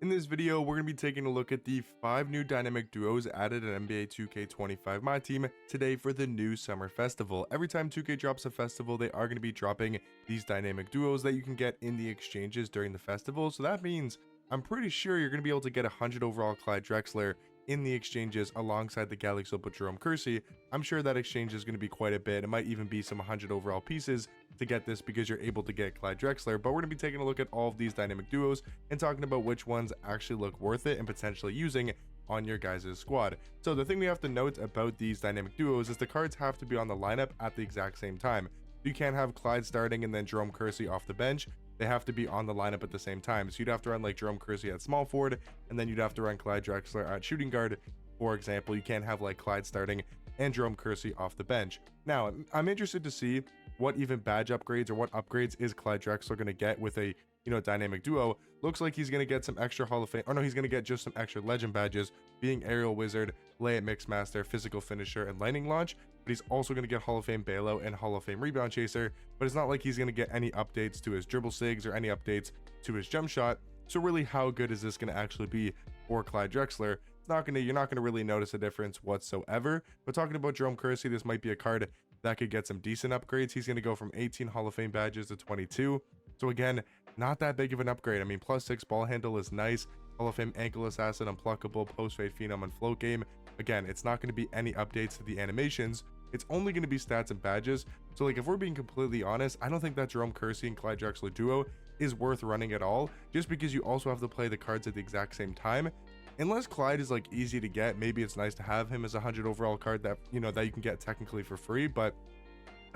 In this video, we're going to be taking a look at the 5 new dynamic duos added in NBA 2K25 Myteam today for the new summer festival. Every time 2K drops a festival, they are going to be dropping these dynamic duos that you can get in the exchanges during the festival. So that means I'm pretty sure you're going to be able to get 100 overall Clyde Drexler in the exchanges alongside the Galaxy Opal Jerome Kersey. I'm sure that exchange is going to be quite a bit. It might even be some 100 overall pieces to get this because you're able to get Clyde Drexler. But we're going to be taking a look at all of these dynamic duos and talking about which ones actually look worth it and potentially using on your guys' squad. So the thing we have to note about these dynamic duos is the cards have to be on the lineup at the exact same time. You can't have Clyde starting and then Jerome Kersey off the bench. They have to be on the lineup at the same time. So you'd have to run like Jerome Kersey at small forward, and then you'd have to run Clyde Drexler at shooting guard. For example, you can't have like Clyde starting and Jerome Kersey off the bench. Now, I'm interested to see what even badge upgrades or what upgrades is Clyde Drexler going to get with a dynamic duo. Looks like he's going to get some extra Hall of Fame, or no, he's going to get just some extra legend badges, being Aerial Wizard, Layup Mixmaster, Physical Finisher, and Lightning Launch. But he's also going to get Hall of Fame Bailout and Hall of Fame Rebound Chaser. But it's not like he's going to get any updates to his dribble sigs or any updates to his jump shot. So really, how good is this going to actually be for Clyde Drexler? You're not going to really notice a difference whatsoever. But talking about Jerome Kersey, this might be a card that could get some decent upgrades. He's going to go from 18 Hall of Fame badges to 22. So again, not that big of an upgrade. I mean, +6 ball handle is nice. Hall of Fame Ankle Assassin, Unpluckable, Post Fade Phenom, and Float Game. Again, it's not going to be any updates to the animations. It's only going to be stats and badges. So like, if we're being completely honest, I don't think that Jerome Kersey and Clyde Drexler duo is worth running at all, just because you also have to play the cards at the exact same time. Unless Clyde is like easy to get, maybe it's nice to have him as a 100 overall card that that you can get technically for free, but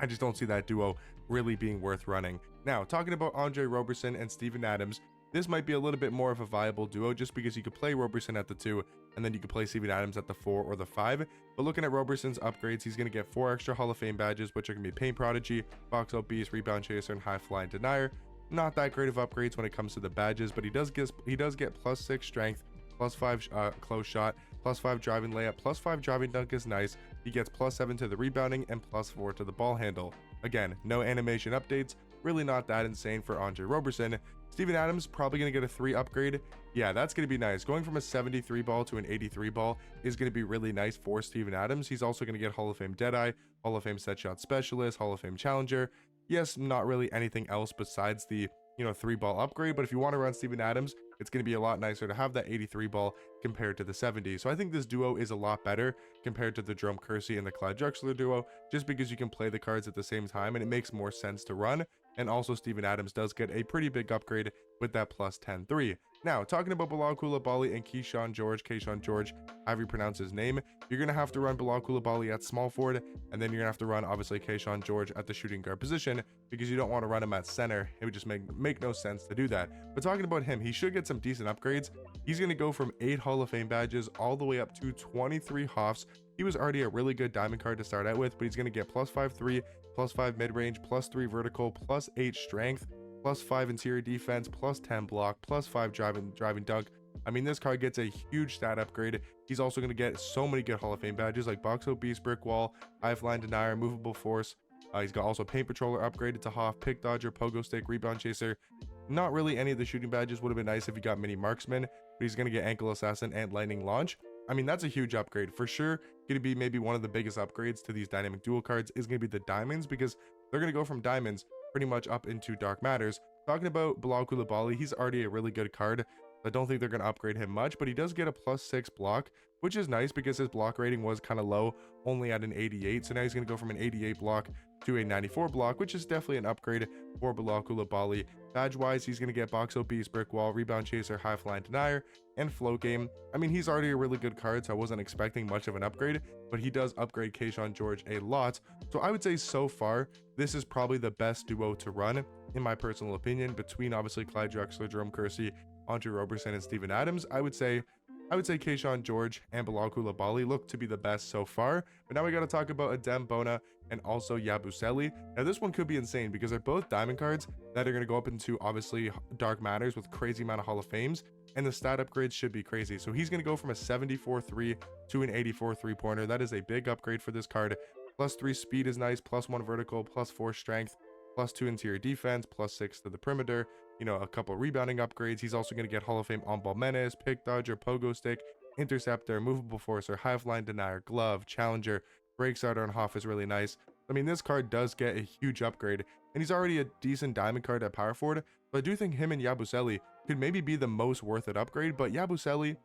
I just don't see that duo really being worth running. Now, talking about Andre Roberson and Steven Adams, this might be a little bit more of a viable duo just because you could play Roberson at the 2 and then you could play Steven Adams at the 4 or the 5. But looking at Roberson's upgrades, he's going to get 4 extra Hall of Fame badges, which are going to be Paint Prodigy, Box Out Beast, Rebound Chaser, and High Flying Denier. Not that great of upgrades when it comes to the badges, but he does get +6 strength, +5 close shot, +5 driving layup, +5 driving dunk is nice. He gets +7 to the rebounding and +4 to the ball handle. Again, no animation updates, really not that insane for Andre Roberson. Steven Adams probably going to get a 3 upgrade. Yeah, that's going to be nice. Going from a 73 ball to an 83 ball is going to be really nice for Steven Adams. He's also going to get Hall of Fame Deadeye, Hall of Fame Set Shot Specialist, Hall of Fame Challenger. Yes, not really anything else besides the 3 ball upgrade, but if you want to run Steven Adams, it's going to be a lot nicer to have that 83 ball compared to the 70. So I think this duo is a lot better compared to the Jerome Kersey and the Clyde Drexler duo, just because you can play the cards at the same time and it makes more sense to run. And also Steven Adams does get a pretty big upgrade with that +10-3. Now, talking about Bilal Coulibaly and Keyshawn George, however you pronounce his name, you're going to have to run Bilal Coulibaly at small forward, and then you're going to have to run, obviously, Keyshawn George at the shooting guard position, because you don't want to run him at center. It would just make no sense to do that. But talking about him, he should get some decent upgrades. He's going to go from 8 Hall of Fame badges all the way up to 23 Hoffs. He was already a really good diamond card to start out with, but he's going to get +5 3, +5 mid-range, +3 vertical, +8 strength, +5 interior defense, +10 block, +5 driving dunk. I mean, this card gets a huge stat upgrade. He's also going to get so many good Hall of Fame badges like Box Out Beast, Brick Wall, High Flying Denier, Movable Force. He's got also Paint Patroller upgraded to Hoff, Pick Dodger, Pogo Stick, Rebound Chaser. Not really any of the shooting badges. Would have been nice if he got Mini Marksman, but he's going to get Ankle Assassin and Lightning Launch. I mean, that's a huge upgrade. For sure, going to be maybe one of the biggest upgrades to these dynamic dual cards is going to be the diamonds, because they're going to go from diamonds pretty much up into Dark Matters. Talking about Bilal Coulibaly, he's already a really good card. I don't think they're going to upgrade him much, but he does get a +6 block, which is nice because his block rating was kind of low, only at an 88. So now he's going to go from an 88 block to a 94 block, which is definitely an upgrade for Bilal Coulibaly. Badge-wise, he's going to get Box Out Beast, Brick Wall, Rebound Chaser, High Flying Denier, and Float Game. I mean, he's already a really good card, so I wasn't expecting much of an upgrade, but he does upgrade Keyshawn George a lot. So I would say so far, this is probably the best duo to run, in my personal opinion, between obviously Clyde Drexler, Jerome Kersey, Andre Roberson, and Steven Adams. I would say Keyshawn George and Bilal Coulibaly look to be the best so far. But now we got to talk about Adem Bona and also Yabusele. Now this one could be insane because they're both diamond cards that are going to go up into obviously Dark Matters with crazy amount of Hall of Fames, and the stat upgrades should be crazy. So he's going to go from a 74 3 to an 84 3-pointer. That is a big upgrade for this card. +3 speed is nice, +1 vertical, +4 strength, +2 interior defense, +6 to the perimeter, a couple rebounding upgrades. He's also going to get Hall of Fame on-ball menace, pick dodger, pogo stick, interceptor, movable forcer, hive line denier, glove, challenger, break starter, and Hoff is really nice. I mean, this card does get a huge upgrade, and he's already a decent diamond card at power forward, but I do think him and Yabusele could maybe be the most worth it upgrade. But Yabusele,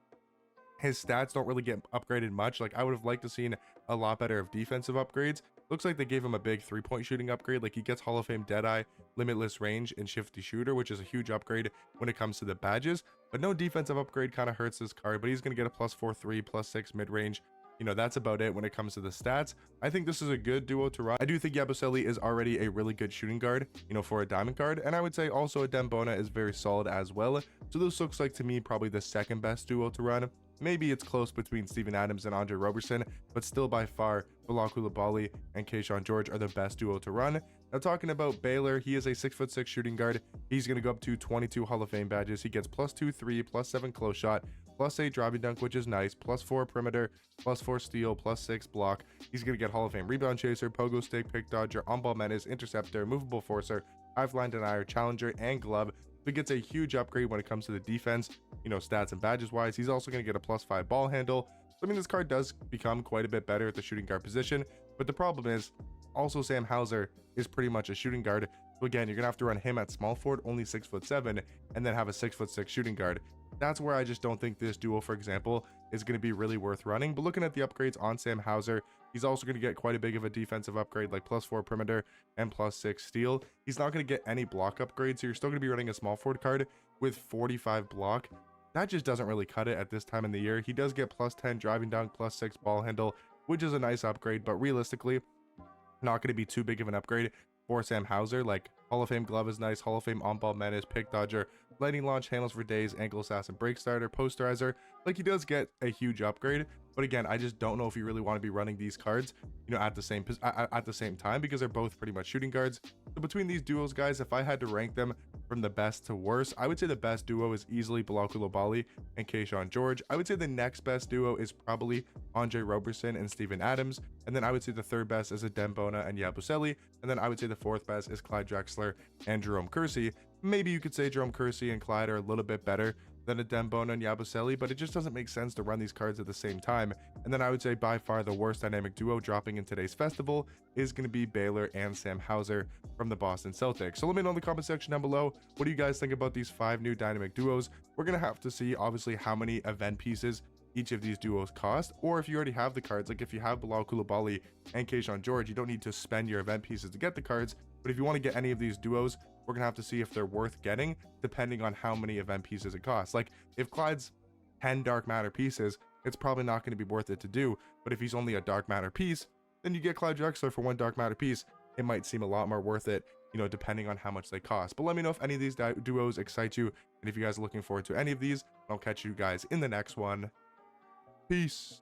his stats don't really get upgraded much. Like, I would have liked to seen a lot better of defensive upgrades. Looks like they gave him a big 3-point shooting upgrade. Like, he gets Hall of Fame Deadeye, Limitless Range, and Shifty Shooter, which is a huge upgrade when it comes to the badges. But no defensive upgrade kind of hurts this card, but he's going to get a +4 3, +6 mid-range. That's about it when it comes to the stats. I think this is a good duo to run. I do think Yabusele is already a really good shooting guard, for a diamond card. And I would say also a Dembona is very solid as well. So this looks like, to me, probably the second best duo to run. Maybe it's close between Steven Adams and Andre Roberson, but still by far, Bilal Coulibaly and Keyshawn George are the best duo to run. Now, talking about Baylor, he is a 6'6" shooting guard. He's going to go up to 22 Hall of Fame badges. He gets +2 3, +7 close shot, +8 driving dunk, which is nice, +4 perimeter, +4 steal, +6 block. He's going to get Hall of Fame rebound chaser, pogo stick, pick dodger, on-ball menace, interceptor, movable forcer, hive line denier, challenger, and glove. But gets a huge upgrade when it comes to the defense, stats and badges wise. He's also going to get a +5 ball handle. So, I mean, this card does become quite a bit better at the shooting guard position, but the problem is also Sam Hauser is pretty much a shooting guard. So again, you're gonna have to run him at small forward, only 6'7", and then have a 6'6" shooting guard. That's where I just don't think this duo, for example, is going to be really worth running. But looking at the upgrades on Sam Hauser, he's also going to get quite a big of a defensive upgrade, like +4 perimeter and +6 steal. He's not going to get any block upgrades, so you're still going to be running a small forward card with 45 block. That just doesn't really cut it at this time in the year. He does get +10 driving dunk, +6 ball handle, which is a nice upgrade, but realistically, not going to be too big of an upgrade for Sam Hauser. Like, Hall of Fame glove is nice, Hall of Fame on-ball menace, pick dodger, lightning launch, handles for days, ankle assassin, break starter, posterizer. Like, he does get a huge upgrade, but again, I just don't know if you really want to be running these cards, at the same time, because they're both pretty much shooting guards. So between these duos, guys, if I had to rank them from the best to worst, I would say the best duo is easily Bilal Coulibaly and Keyshawn George. I would say the next best duo is probably Andre Roberson and Steven Adams, and then I would say the third best is a Dembona and Yabusele, and then I would say the fourth best is Clyde Drexler and Jerome Kersey. Maybe you could say Jerome Kersey and Clyde are a little bit better than a Dembona and Yabusele, but it just doesn't make sense to run these cards at the same time. And then I would say by far the worst dynamic duo dropping in today's festival is going to be Baylor and Sam Hauser from the Boston Celtics. So let me know in the comment section down below, what do you guys think about these 5 new dynamic duos? We're going to have to see, obviously, how many event pieces each of these duos cost, or if you already have the cards, like if you have Bilal Coulibaly and Keyshawn George, you don't need to spend your event pieces to get the cards. But if you want to get any of these duos, we're gonna have to see if they're worth getting depending on how many event pieces it costs. Like, if Clyde's 10 dark matter pieces, it's probably not going to be worth it to do. But if he's only a dark matter piece, then you get Clyde Drexler for 1 dark matter piece. It might seem a lot more worth it, depending on how much they cost. But let me know if any of these duos excite you, and if you guys are looking forward to any of these. I'll catch you guys in the next one. Peace.